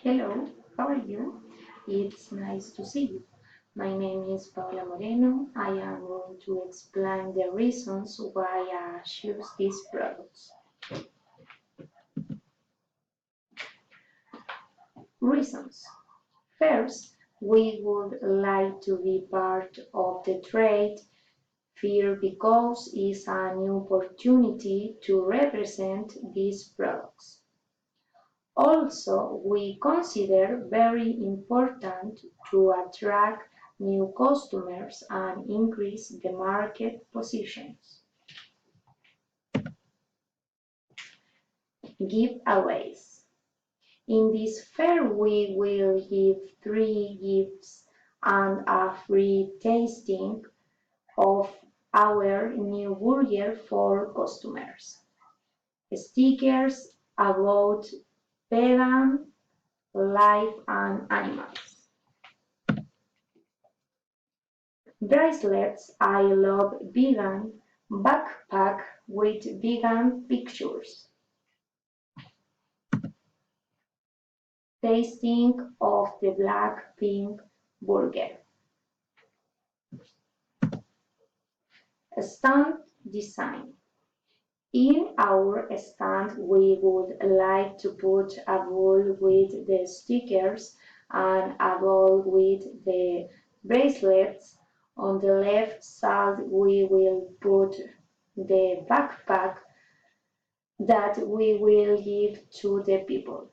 Hello, how are you? It's nice to see you. My name is Paula Moreno. I am going to explain the reasons why I choose these products. Reasons. First, we would like to be part of the trade fair because it's a new opportunity to represent these products. Also, we consider very important to attract new customers and increase the market positions. Giveaways. In this fair, we will give 3 gifts and a free tasting of our new burger for customers. Stickers about vegan, life and animals. Bracelets I love vegan backpack with vegan pictures. Tasting of the black pink burger. Stand design. In our stand, we would like to put a bowl with the stickers and a bowl with the bracelets. On the left side, we will put the backpack that we will give to the people.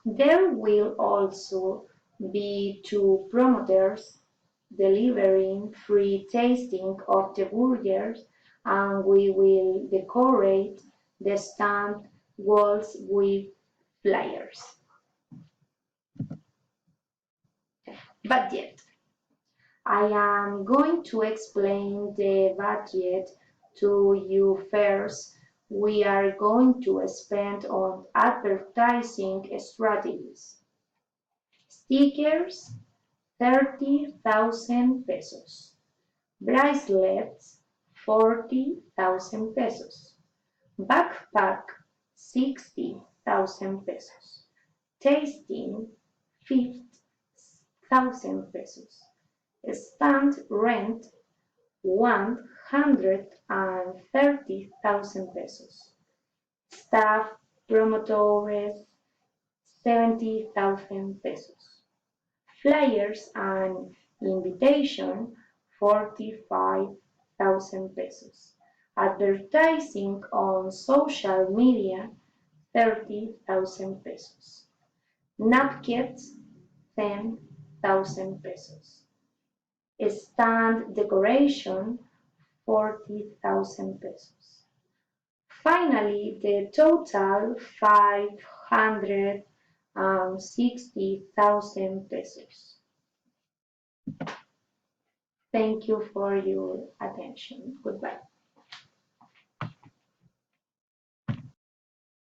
There will also be 2 promoters delivering free tasting of the burgers, and we will decorate the stand walls with flyers. But yet, I am going to explain the budget to you first. We are going to spend on advertising strategies. Stickers, 30,000 pesos. Bracelets, 40,000 pesos. Backpack, 60,000 pesos. Tasting, 50,000 pesos. Stand rent, 130,000 pesos. Staff promoters, 70,000 pesos. Flyers and invitation, 45,000 pesos. Advertising on social media, 30,000 pesos. Napkins, 10,000 pesos. Stand decoration, 40,000 pesos. Finally, the total 560,000 pesos. Thank you for your attention. Goodbye.